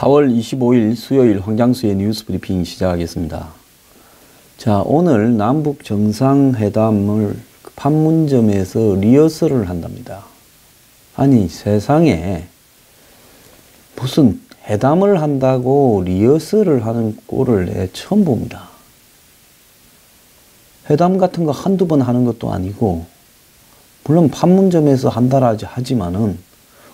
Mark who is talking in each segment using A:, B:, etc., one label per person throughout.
A: 4월 25일 수요일 황장수의 뉴스 브리핑 시작하겠습니다. 자, 오늘 남북 정상회담을 판문점에서 리허설을 한답니다. 아니, 세상에 무슨 회담을 한다고 리허설을 하는 꼴을 내 처음 봅니다. 회담 같은 거 한두 번 하는 것도 아니고, 물론 판문점에서 한다라 하지만은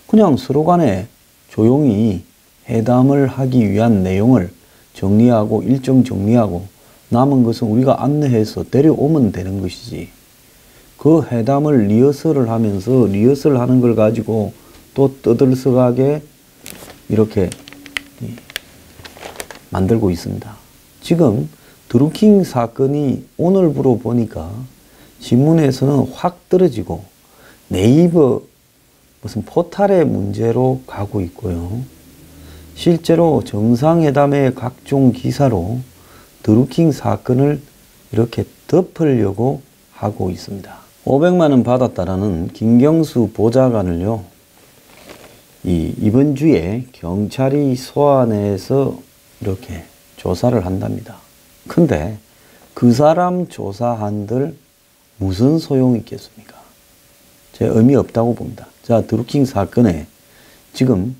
A: 그냥 서로 간에 조용히 회담을 하기 위한 내용을 정리하고 일정 정리하고 남은 것은 우리가 안내해서 데려오면 되는 것이지, 그 회담을 리허설을 하면서 리허설 하는 걸 가지고 또 떠들썩하게 이렇게 만들고 있습니다. 지금 드루킹 사건이 오늘부로 보니까 신문에서는 확 떨어지고 네이버 무슨 포탈의 문제로 가고 있고요. 실제로 정상회담의 각종 기사로 드루킹 사건을 이렇게 덮으려고 하고 있습니다. 500만 원 받았다라는 김경수 보좌관을요, 이번 주에 경찰이 소환해서 이렇게 조사를 한답니다. 근데 그 사람 조사한들 무슨 소용이 있겠습니까? 제 의미 없다고 봅니다. 자, 드루킹 사건에 지금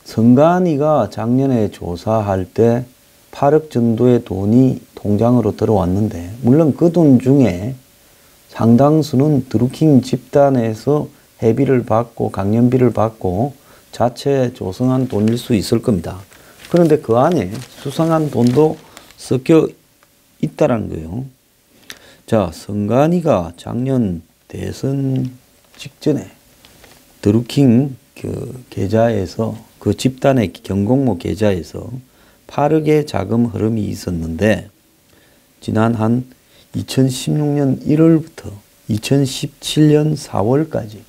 A: 선관위가 작년에 조사할 때 8억 정도의 돈이 통장으로 들어왔는데, 물론 그 돈 중에 상당수는 드루킹 집단에서 회비를 받고 강연비를 받고 자체 조성한 돈일 수 있을 겁니다. 그런데 그 안에 수상한 돈도 섞여 있다는 거예요. 자, 선관위가 작년 대선 직전에 드루킹 계좌에서, 그 집단의 경공모 계좌에서 8억의 자금 흐름이 있었는데, 지난 한 2016년 1월부터 2017년 4월까지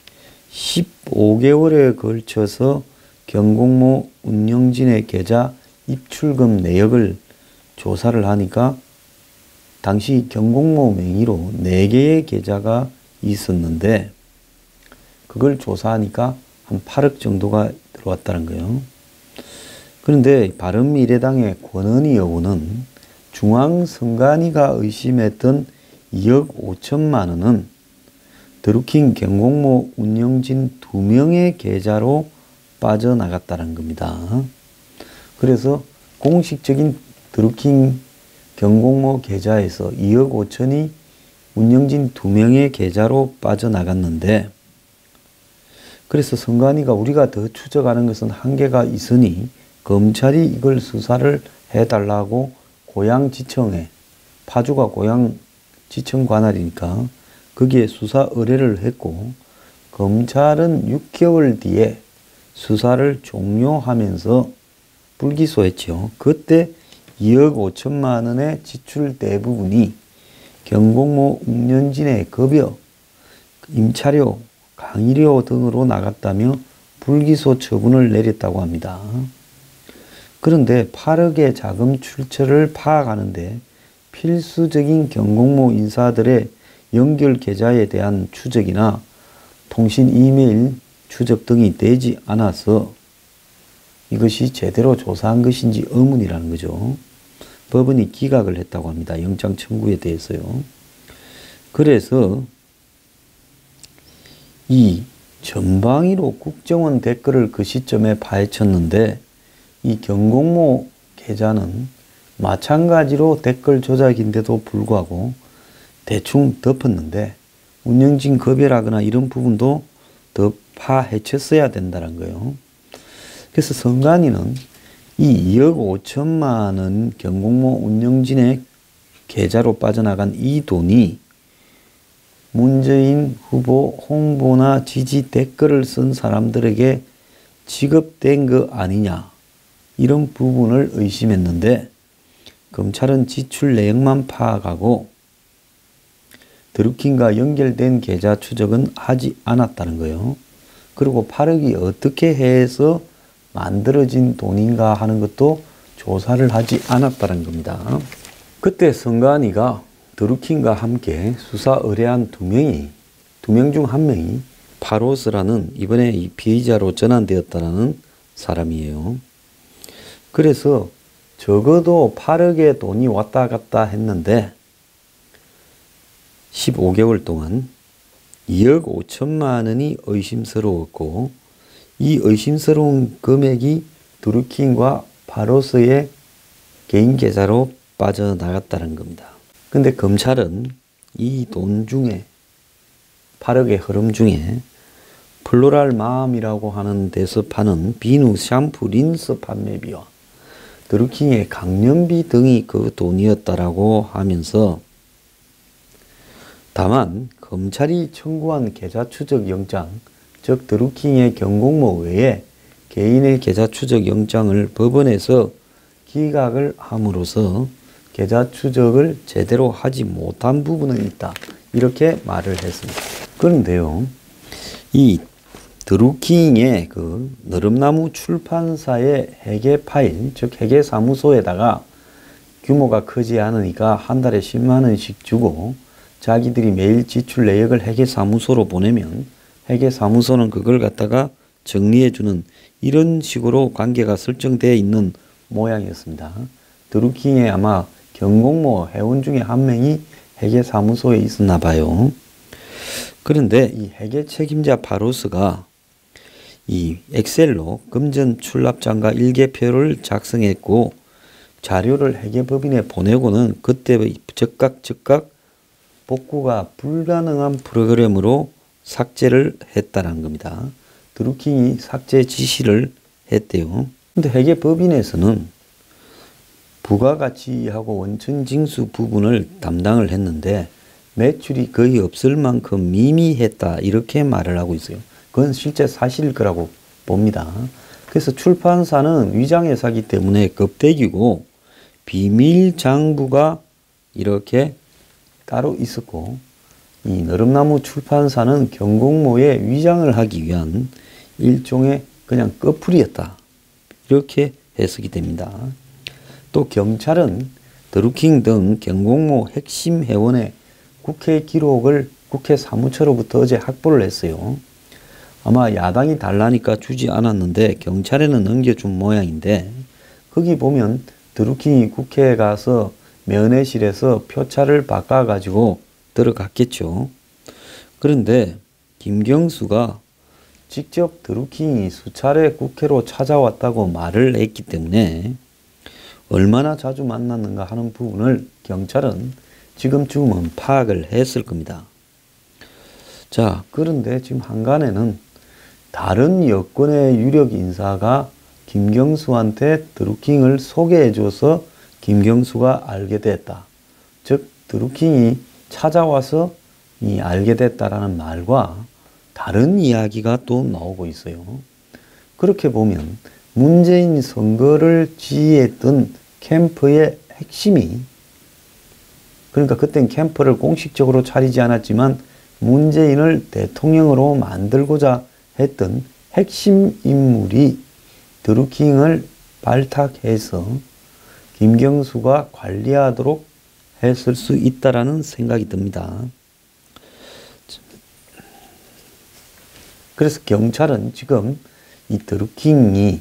A: 15개월에 걸쳐서 경공모 운영진의 계좌 입출금 내역을 조사를 하니까 당시 경공모 명의로 4개의 계좌가 있었는데, 그걸 조사하니까 한 8억 정도가 들어왔다는 거예요. 그런데 바른미래당의 권은희 여우는 중앙선관위가 의심했던 2억 5천만 원은 드루킹 경공모 운영진 2명의 계좌로 빠져나갔다는 겁니다. 그래서 공식적인 드루킹 경공모 계좌에서 2억 5천이 운영진 2명의 계좌로 빠져나갔는데, 그래서 선관위가 우리가 더 추적하는 것은 한계가 있으니 검찰이 이걸 수사를 해달라고 고양지청에, 파주가 고양지청 관할이니까 거기에 수사 의뢰를 했고, 검찰은 6개월 뒤에 수사를 종료하면서 불기소했죠. 그때 2억 5천만 원의 지출 대부분이 경공모 운영진의 급여, 임차료, 강의료 등으로 나갔다며 불기소 처분을 내렸다고 합니다. 그런데 8억의 자금 출처를 파악하는데 필수적인 경공모 인사들의 연결 계좌에 대한 추적이나 통신 이메일 추적 등이 되지 않아서 이것이 제대로 조사한 것인지 의문이라는 거죠. 법원이 기각을 했다고 합니다. 영장 청구에 대해서요. 그래서 이 전방위로 국정원 댓글을 그 시점에 파헤쳤는데, 이 경공모 계좌는 마찬가지로 댓글 조작인데도 불구하고 대충 덮었는데, 운영진 급여라거나 이런 부분도 더 파헤쳤어야 된다는 거예요. 그래서 선관위는 이 2억 5천만 원 경공모 운영진의 계좌로 빠져나간 이 돈이 문재인 후보 홍보나 지지 댓글을 쓴 사람들에게 지급된 거 아니냐, 이런 부분을 의심했는데, 검찰은 지출 내역만 파악하고 드루킹과 연결된 계좌 추적은 하지 않았다는 거예요. 그리고 8억이 어떻게 해서 만들어진 돈인가 하는 것도 조사를 하지 않았다는 겁니다. 그때 선관위가 드루킹과 함께 수사 의뢰한 2명 중 1명이 파로스라는 이번에 이 피의자로 전환되었다는 사람이에요. 그래서 적어도 8억의 돈이 왔다 갔다 했는데 15개월 동안 2억 5천만 원이 의심스러웠고, 이 의심스러운 금액이 드루킹과 파로스의 개인 계좌로 빠져나갔다는 겁니다. 근데 검찰은 이 돈 중에 8억의 흐름 중에 플로랄 마음이라고 하는 데서 파는 비누, 샴푸, 린스 판매비와 드루킹의 강연비 등이 그 돈이었다라고 하면서, 다만 검찰이 청구한 계좌 추적 영장, 즉 드루킹의 경공모 외에 개인의 계좌 추적 영장을 법원에서 기각을 함으로써 계좌 추적을 제대로 하지 못한 부분은 있다, 이렇게 말을 했습니다. 그런데요, 이 드루킹의 그 느릅나무 출판사의 회계 파일, 즉 회계 사무소에다가 규모가 크지 않으니까 한 달에 10만 원씩 주고 자기들이 매일 지출 내역을 회계 사무소로 보내면 회계 사무소는 그걸 갖다가 정리해주는, 이런 식으로 관계가 설정되어 있는 모양이었습니다. 드루킹의 아마 경공모 회원 중에 한 명이 회계 사무소에 있었나 봐요. 그런데 이 회계 책임자 파로스가 이 엑셀로 금전 출납장과 일개표를 작성했고 자료를 회계법인에 보내고는 그때 즉각 복구가 불가능한 프로그램으로 삭제를 했다는 겁니다. 드루킹이 삭제 지시를 했대요. 근데 회계법인에서는 부가가치하고 원천징수 부분을 담당을 했는데 매출이 거의 없을 만큼 미미했다, 이렇게 말을 하고 있어요. 그건 실제 사실일 거라고 봅니다. 그래서 출판사는 위장회사이기 때문에 겁대기고 비밀장부가 이렇게 따로 있었고, 이 느릅나무 출판사는 경공모에 위장을 하기 위한 일종의 그냥 꺼풀이였다, 이렇게 해석이 됩니다. 또 경찰은 드루킹 등 경공모 핵심 회원의 국회 기록을 국회 사무처로부터 어제 확보를 했어요. 아마 야당이 달라니까 주지 않았는데 경찰에는 넘겨준 모양인데, 거기 보면 드루킹이 국회에 가서 면회실에서 표차를 바꿔가지고 들어갔겠죠. 그런데 김경수가 직접 드루킹이 수차례 국회로 찾아왔다고 말을 했기 때문에 얼마나 자주 만났는가 하는 부분을 경찰은 지금쯤은 파악을 했을 겁니다. 자, 그런데 지금 한간에는 다른 여권의 유력 인사가 김경수한테 드루킹을 소개해줘서 김경수가 알게 됐다, 즉 드루킹이 찾아와서 알게 됐다라는 말과 다른 이야기가 또 나오고 있어요. 그렇게 보면 문재인 선거를 지휘했던 캠프의 핵심이, 그러니까 그땐 캠프를 공식적으로 차리지 않았지만 문재인을 대통령으로 만들고자 했던 핵심 인물이 드루킹을 발탁해서 김경수가 관리하도록 했을 수 있다라는 생각이 듭니다. 그래서 경찰은 지금 이 드루킹이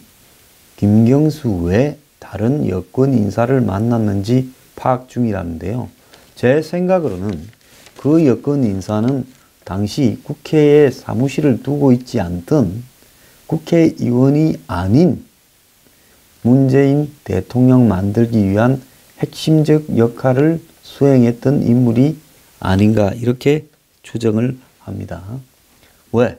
A: 김경수 외 다른 여권 인사를 만났는지 파악 중이라는데요. 제 생각으로는 그 여권 인사는 당시 국회에 사무실을 두고 있지 않던 국회의원이 아닌 문재인 대통령 만들기 위한 핵심적 역할을 수행했던 인물이 아닌가, 이렇게 추정을 합니다. 왜?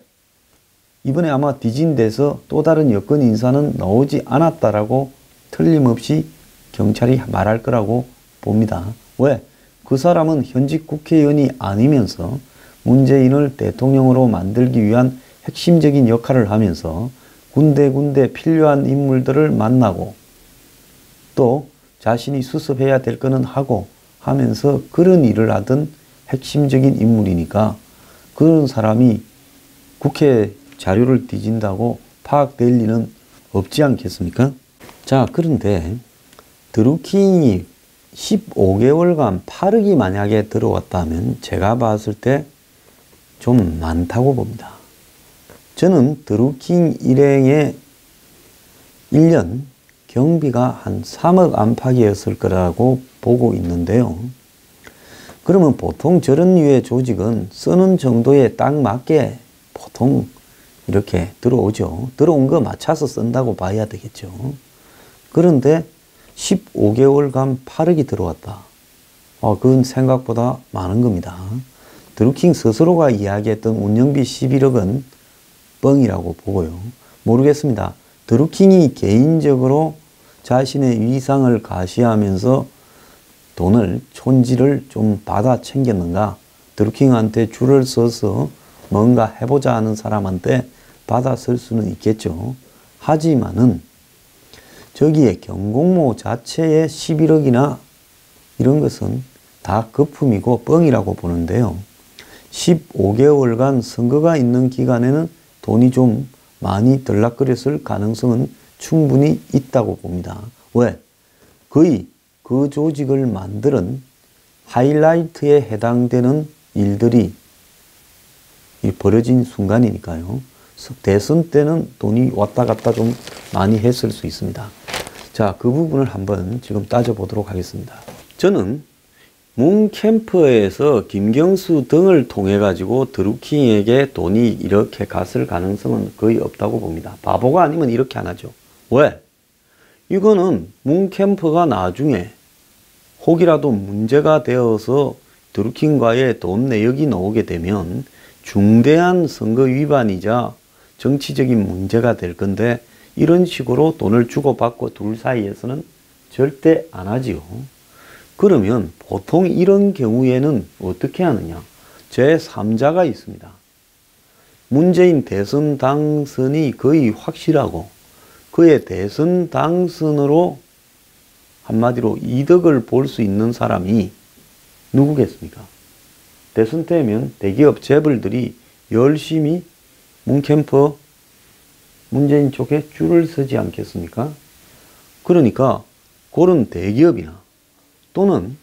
A: 이번에 아마 뒤진데서 또 다른 여권 인사는 나오지 않았다라고 틀림없이 경찰이 말할 거라고 봅니다. 왜? 그 사람은 현직 국회의원이 아니면서 문재인을 대통령으로 만들기 위한 핵심적인 역할을 하면서 군데군데 필요한 인물들을 만나고 또 자신이 수습해야 될 거는 하고 하면서 그런 일을 하던 핵심적인 인물이니까 그런 사람이 국회 자료를 뒤진다고 파악될 리는 없지 않겠습니까? 자, 그런데 드루킹이 15개월간 8억이 만약에 들어왔다면 제가 봤을 때 좀 많다고 봅니다. 저는 드루킹 일행의 1년 경비가 한 3억 안팎이었을 거라고 보고 있는데요. 그러면 보통 저런 류의 조직은 쓰는 정도에 딱 맞게 보통 이렇게 들어오죠. 들어온 거 맞춰서 쓴다고 봐야 되겠죠. 그런데 15개월간 8억이 들어왔다. 그건 생각보다 많은 겁니다. 드루킹 스스로가 이야기했던 운영비 11억은 뻥이라고 보고요. 모르겠습니다. 드루킹이 개인적으로 자신의 위상을 가시하면서 돈을, 촌지를 좀 받아 챙겼는가? 드루킹한테 줄을 서서 뭔가 해보자 하는 사람한테 받아 쓸 수는 있겠죠. 하지만은 저기에 경공모 자체의 11억이나 이런 것은 다 거품이고 뻥이라고 보는데요. 15개월간 선거가 있는 기간에는 돈이 좀 많이 들락거렸을 가능성은 충분히 있다고 봅니다. 왜? 거의 그 조직을 만드는 하이라이트에 해당되는 일들이 벌어진 순간이니까요. 대선 때는 돈이 왔다 갔다 좀 많이 했을 수 있습니다. 자, 그 부분을 한번 지금 따져보도록 하겠습니다. 저는 문 캠프에서 김경수 등을 통해 가지고 드루킹에게 돈이 이렇게 갔을 가능성은 거의 없다고 봅니다. 바보가 아니면 이렇게 안 하죠. 왜? 이거는 문 캠프가 나중에 혹이라도 문제가 되어서 드루킹과의 돈 내역이 나오게 되면 중대한 선거 위반이자 정치적인 문제가 될 건데 이런 식으로 돈을 주고받고 둘 사이에서는 절대 안 하지요. 그러면 보통 이런 경우에는 어떻게 하느냐? 제3자가 있습니다. 문재인 대선 당선이 거의 확실하고 그의 대선 당선으로 한마디로 이득을 볼 수 있는 사람이 누구겠습니까? 대선 때면 대기업 재벌들이 열심히 문캠프 문재인 쪽에 줄을 서지 않겠습니까? 그러니까 그런 대기업이나 또는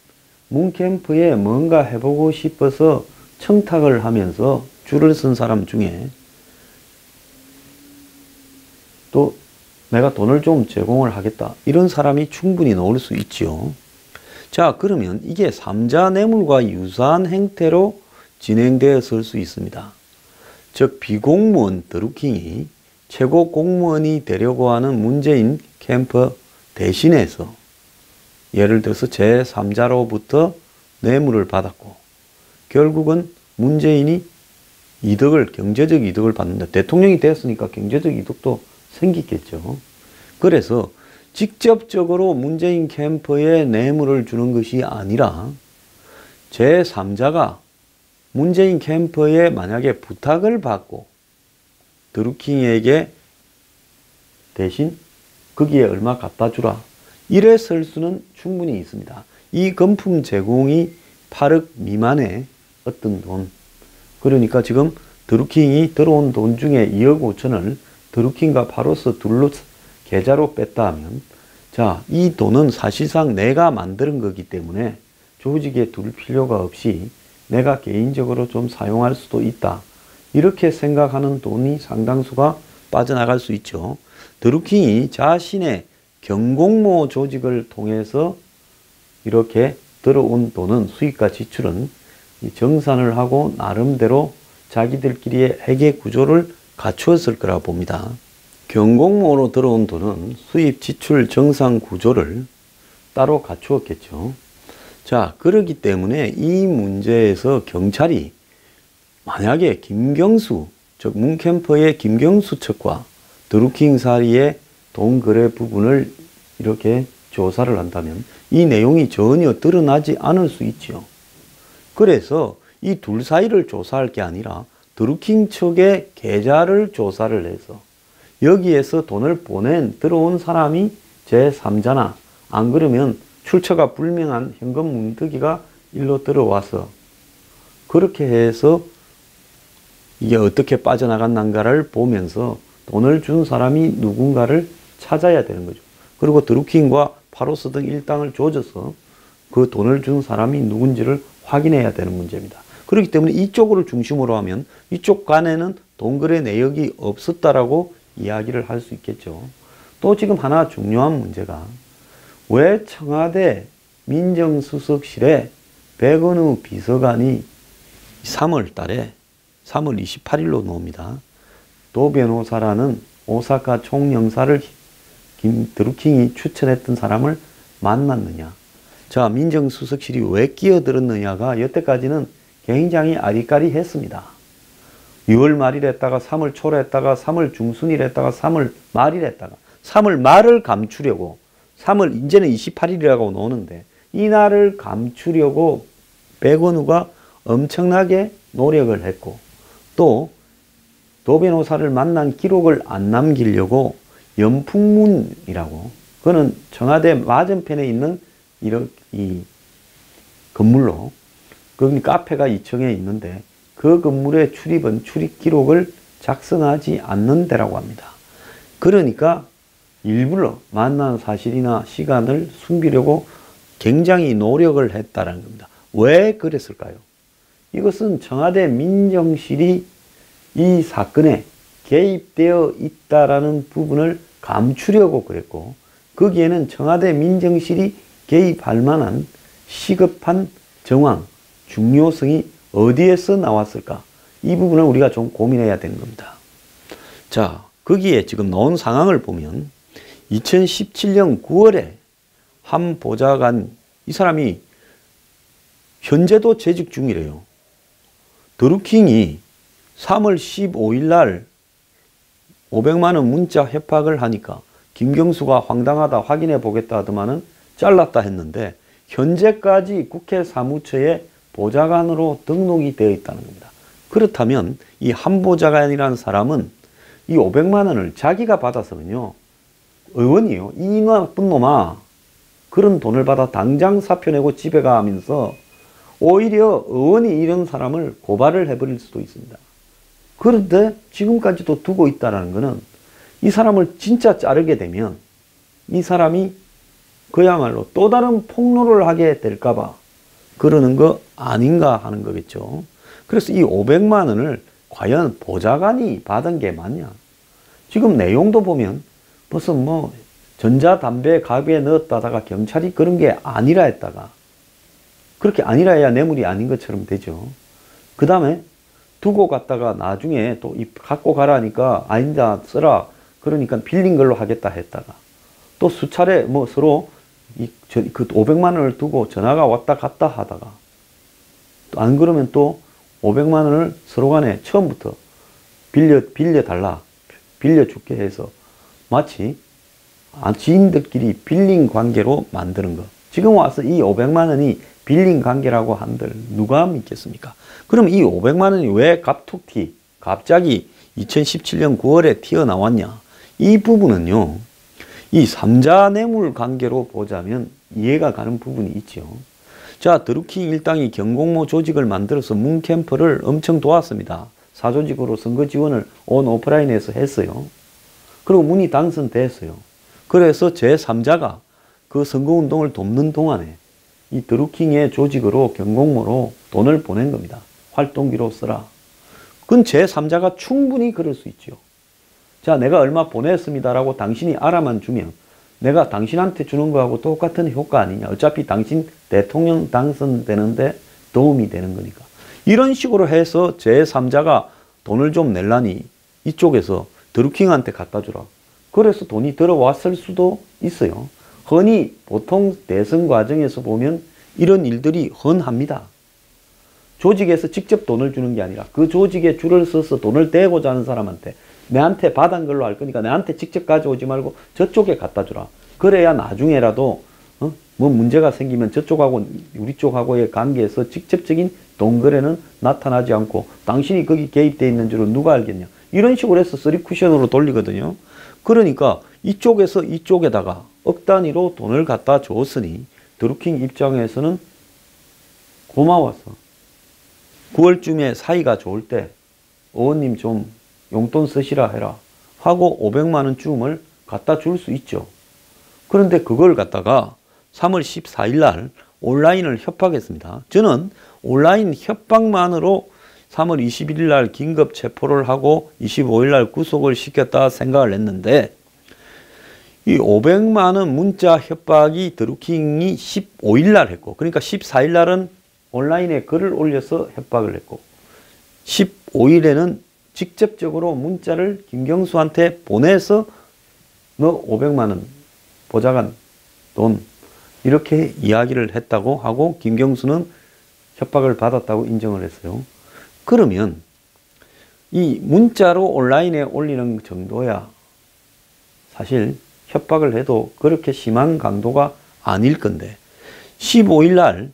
A: 문캠프에 뭔가 해보고 싶어서 청탁을 하면서 줄을 쓴 사람 중에 또 내가 돈을 좀 제공을 하겠다 이런 사람이 충분히 나올 수 있죠. 자, 그러면 이게 3자 뇌물과 유사한 행태로 진행되었을 수 있습니다. 즉 비공무원 드루킹이 최고 공무원이 되려고 하는 문재인 캠프 대신해서 예를 들어서 제3자로부터 뇌물을 받았고 결국은 문재인이 경제적 이득을 받는다. 대통령이 됐으니까 경제적 이득도 생기겠죠. 그래서 직접적으로 문재인 캠프에 뇌물을 주는 것이 아니라 제3자가 문재인 캠프에 만약에 부탁을 받고 드루킹에게 대신 거기에 얼마 갖다 주라 이랬을 수는 충분히 있습니다. 이 금품 제공이 8억 미만의 어떤 돈, 그러니까 지금 드루킹이 들어온 돈 중에 2억 5천을 드루킹과 파로스 둘로 계좌로 뺐다 하면 자, 이 돈은 사실상 내가 만드는 거기 때문에 조직에 둘 필요가 없이 내가 개인적으로 좀 사용할 수도 있다. 이렇게 생각하는 돈이 상당수가 빠져나갈 수 있죠. 드루킹이 자신의 경공모 조직을 통해서 이렇게 들어온 돈은 수익과 지출은 정산을 하고 나름대로 자기들끼리의 회계 구조를 갖추었을 거라 봅니다. 경공모로 들어온 돈은 수입 지출 정산 구조를 따로 갖추었겠죠. 자, 그렇기 때문에 이 문제에서 경찰이 만약에 김경수, 즉 문캠프의 김경수 측과 드루킹 사이의 돈 거래 부분을 이렇게 조사를 한다면 이 내용이 전혀 드러나지 않을 수 있죠. 그래서 이 둘 사이를 조사할 게 아니라 드루킹 측의 계좌를 조사를 해서 여기에서 돈을 들어온 사람이 제3자나 안 그러면 출처가 불명한 현금 뭉텅이가 일로 들어와서 그렇게 해서 이게 어떻게 빠져나갔는가를 보면서 돈을 준 사람이 누군가를 찾아야 되는 거죠. 그리고 드루킹과 파로스 등 일당을 조져서 그 돈을 준 사람이 누군지를 확인해야 되는 문제입니다. 그렇기 때문에 이쪽을 중심으로 하면 이쪽 간에는 돈 거래 내역이 없었다라고 이야기를 할 수 있겠죠. 또 지금 하나 중요한 문제가 왜 청와대 민정수석실에 백은우 비서관이 3월 달에 3월 28일로 나옵니다. 도 변호사라는 오사카 총영사를 드루킹이 추천했던 사람을 만났느냐. 자, 민정수석실이 왜 끼어들었느냐가 여태까지는 굉장히 아리까리했습니다. 6월 말이랬다가 3월 초랬다가 3월 중순이랬다가 3월 말이랬다가 3월 말을 감추려고 3월 이제는 28일이라고 나오는데 이 날을 감추려고 백원우가 엄청나게 노력을 했고 또 도 변호사를 만난 기록을 안 남기려고 연풍문이라고 그거는 청와대 맞은편에 있는 이 건물로 거기 카페가 2층에 있는데 그 건물의 출입 기록을 작성하지 않는 데라고 합니다. 그러니까 일부러 만난 사실이나 시간을 숨기려고 굉장히 노력을 했다는 겁니다. 왜 그랬을까요? 이것은 청와대 민정실이 이 사건에 개입되어 있다라는 부분을 감추려고 그랬고 거기에는 청와대 민정실이 개입할 만한 시급한 정황, 중요성이 어디에서 나왔을까? 이 부분을 우리가 좀 고민해야 되는 겁니다. 자, 거기에 지금 나온 상황을 보면 2017년 9월에 한 보좌관, 이 사람이 현재도 재직 중이래요. 드루킹이 3월 15일 날 500만 원 문자 협박을 하니까 김경수가 황당하다 확인해 보겠다 하더만은 잘랐다 했는데 현재까지 국회 사무처에 보좌관으로 등록이 되어 있다는 겁니다. 그렇다면 이 한 보좌관이라는 사람은 이 500만 원을 자기가 받아서는요. 의원이요. 이 나쁜 놈아. 그런 돈을 받아 당장 사표 내고 집에 가 하면서 오히려 의원이 이런 사람을 고발을 해버릴 수도 있습니다. 그런데 지금까지도 두고 있다는 것은 이 사람을 진짜 자르게 되면 이 사람이 그야말로 또 다른 폭로를 하게 될까봐 그러는 거 아닌가 하는 거겠죠. 그래서 이 500만 원을 과연 보좌관이 받은 게 맞냐. 지금 내용도 보면 무슨 뭐 전자담배 가게에 넣었다가 경찰이 그런 게 아니라 했다가 그렇게 아니라 해야 뇌물이 아닌 것처럼 되죠. 그 다음에 두고 갔다가 나중에 또 갖고 가라니까 아니다 써라 그러니까 빌린 걸로 하겠다 했다가 또 수차례 뭐 서로 그 500만 원을 두고 전화가 왔다 갔다 하다가 또 안 그러면 또 500만 원을 서로 간에 처음부터 빌려달라 빌려줄게 해서 마치 지인들끼리 빌린 관계로 만드는 거. 지금 와서 이 500만 원이 빌린 관계라고 한들 누가 믿겠습니까? 그럼 이 500만 원이 왜 갑자기 2017년 9월에 튀어나왔냐? 이 부분은요. 이 3자 뇌물 관계로 보자면 이해가 가는 부분이 있죠. 자, 드루킹 일당이 경공모 조직을 만들어서 문캠프를 엄청 도왔습니다. 사조직으로 선거 지원을 온 오프라인에서 했어요. 그리고 문이 당선됐어요. 그래서 제3자가 그 선거운동을 돕는 동안에 이 드루킹의 조직으로 경공모로 돈을 보낸 겁니다. 활동비로 써라. 그건 제3자가 충분히 그럴 수 있죠. 자, 내가 얼마 보냈습니다라고 당신이 알아만 주면 내가 당신한테 주는 거하고 똑같은 효과 아니냐. 어차피 당신 대통령 당선되는데 도움이 되는 거니까. 이런 식으로 해서 제3자가 돈을 좀 낼라니 이쪽에서 드루킹한테 갖다 주라. 그래서 돈이 들어왔을 수도 있어요. 흔히 보통 대선 과정에서 보면 이런 일들이 흔합니다. 조직에서 직접 돈을 주는 게 아니라 그 조직에 줄을 서서 돈을 대고자 하는 사람한테 내한테 받은 걸로 할 거니까 내한테 직접 가져오지 말고 저쪽에 갖다 주라. 그래야 나중에라도 뭐 문제가 생기면 저쪽하고 우리 쪽하고의 관계에서 직접적인 돈 거래는 나타나지 않고 당신이 거기 개입되어 있는 줄은 누가 알겠냐. 이런 식으로 해서 쓰리 쿠션으로 돌리거든요. 그러니까 이쪽에서 이쪽에다가 억 단위로 돈을 갖다 줬으니 드루킹 입장에서는 고마워서 9월쯤에 사이가 좋을 때 의원님 좀 용돈 쓰시라 해라 하고 500만 원쯤을 갖다 줄 수 있죠. 그런데 그걸 갖다가 3월 14일 날 온라인을 협박했습니다. 저는 온라인 협박만으로 3월 21일 날 긴급 체포를 하고 25일 날 구속을 시켰다 생각을 했는데 이 500만 원 문자 협박이 드루킹이 15일 날 했고, 그러니까 14일 날은 온라인에 글을 올려서 협박을 했고, 15일에는 직접적으로 문자를 김경수한테 보내서 너 500만 원 보좌관 돈 이렇게 이야기를 했다고 하고 김경수는 협박을 받았다고 인정을 했어요. 그러면 이 문자로 온라인에 올리는 정도야 사실 협박을 해도 그렇게 심한 강도가 아닐 건데 15일 날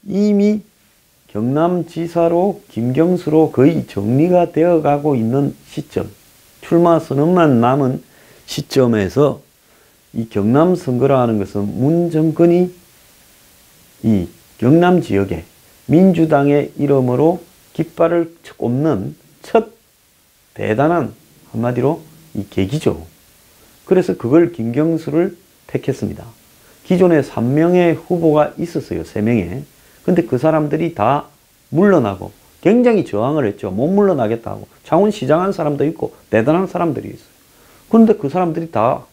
A: 이미 경남지사로 김경수로 거의 정리가 되어 가고 있는 시점, 출마 선언만 남은 시점에서 이 경남 선거라 하는 것은 문 정권이 이 경남 지역에 민주당의 이름으로 깃발을 꼽는 첫 대단한 한마디로 이 계기죠. 그래서 그걸 김경수를 택했습니다. 기존에 3명의 후보가 있었어요. 3명의. 근데 그 사람들이 다 물러나고 굉장히 저항을 했죠. 못 물러나겠다고. 창원시장 한 사람도 있고 대단한 사람들이 있어요. 그런데 그 사람들이 다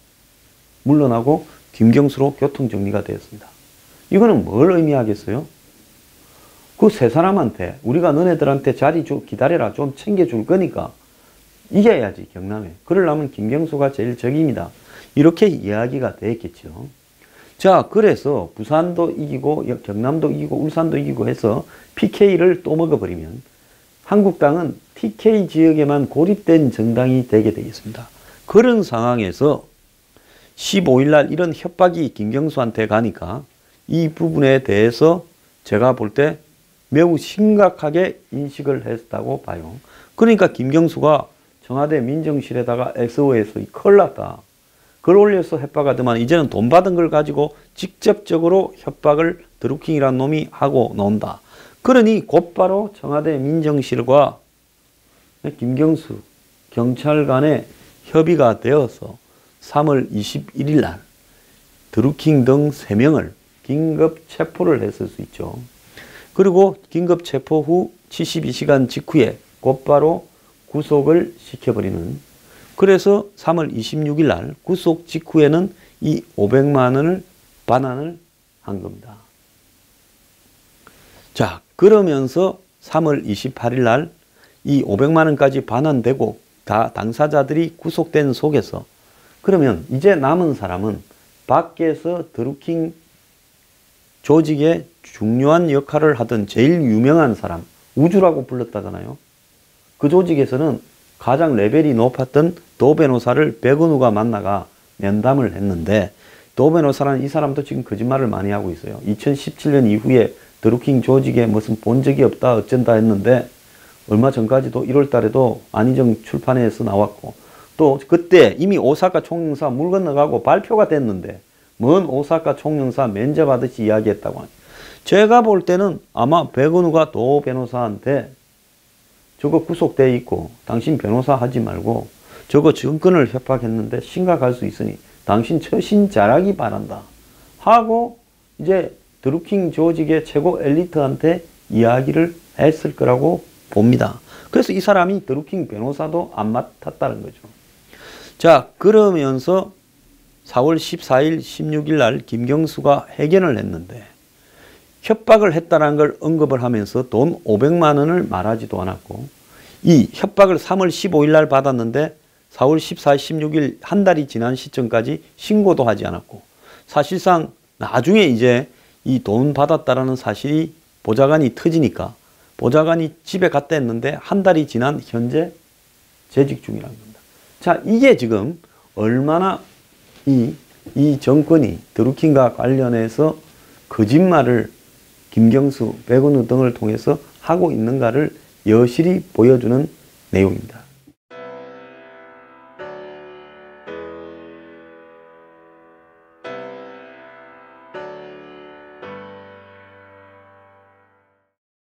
A: 물러나고 김경수로 교통정리가 되었습니다. 이거는 뭘 의미하겠어요? 그 세 사람한테 우리가 너네들한테 자리 기다려라 좀 챙겨줄 거니까 이겨야지 경남에. 그러려면 김경수가 제일 적입니다. 이렇게 이야기가 됐겠죠. 자, 그래서 부산도 이기고 경남도 이기고 울산도 이기고 해서 PK를 또 먹어버리면 한국당은 TK 지역에만 고립된 정당이 되게 되겠습니다. 그런 상황에서 15일 날 이런 협박이 김경수한테 가니까 이 부분에 대해서 제가 볼 때 매우 심각하게 인식을 했다고 봐요. 그러니까 김경수가 청와대 민정실에다가 SOS 큰일 났다. 글 올려서 협박하더만 이제는 돈 받은 걸 가지고 직접적으로 협박을 드루킹이라는 놈이 하고 나온다. 그러니 곧바로 청와대 민정실과 김경수 경찰 간에 협의가 되어서 3월 21일 날 드루킹 등 3명을 긴급 체포를 했을 수 있죠. 그리고 긴급 체포 후 72시간 직후에 곧바로 구속을 시켜버리는, 그래서 3월 26일 날 구속 직후에는 이 500만 원을 반환을 한 겁니다. 자, 그러면서 3월 28일 날 이 500만 원까지 반환되고 다 당사자들이 구속된 속에서 그러면 이제 남은 사람은 밖에서 드루킹 조직의 중요한 역할을 하던 제일 유명한 사람, 우주라고 불렀다잖아요. 그 조직에서는 가장 레벨이 높았던 도 변호사를 백은우가 만나가 면담을 했는데 도 변호사라는 이 사람도 지금 거짓말을 많이 하고 있어요. 2017년 이후에 드루킹 조직에 무슨 본 적이 없다 어쩐다 했는데 얼마 전까지도 1월 달에도 안희정 출판회에서 나왔고 또 그때 이미 오사카 총영사 물 건너가고 발표가 됐는데 먼 오사카 총영사 면접하듯이 이야기했다고 하니 제가 볼 때는 아마 백은우가 도 변호사한테 저거 구속돼 있고 당신 변호사 하지 말고 저거 정권을 협박했는데 심각할 수 있으니 당신 처신 잘하기 바란다 하고 이제 드루킹 조직의 최고 엘리트한테 이야기를 했을 거라고 봅니다. 그래서 이 사람이 드루킹 변호사도 안 맡았다는 거죠. 자, 그러면서 4월 14일, 16일 날 김경수가 회견을 했는데 협박을 했다는 걸 언급을 하면서 돈 500만 원을 말하지도 않았고 이 협박을 3월 15일 날 받았는데 4월 14일, 16일 한 달이 지난 시점까지 신고도 하지 않았고 사실상 나중에 이제 이 돈 받았다라는 사실이 보좌관이 터지니까 보좌관이 집에 갔다 했는데 한 달이 지난 현재 재직 중이라는 겁니다. 자, 이게 지금 얼마나 이 정권이 드루킹과 관련해서 거짓말을 김경수, 백은우 등을 통해서 하고 있는가를 여실히 보여주는 내용입니다.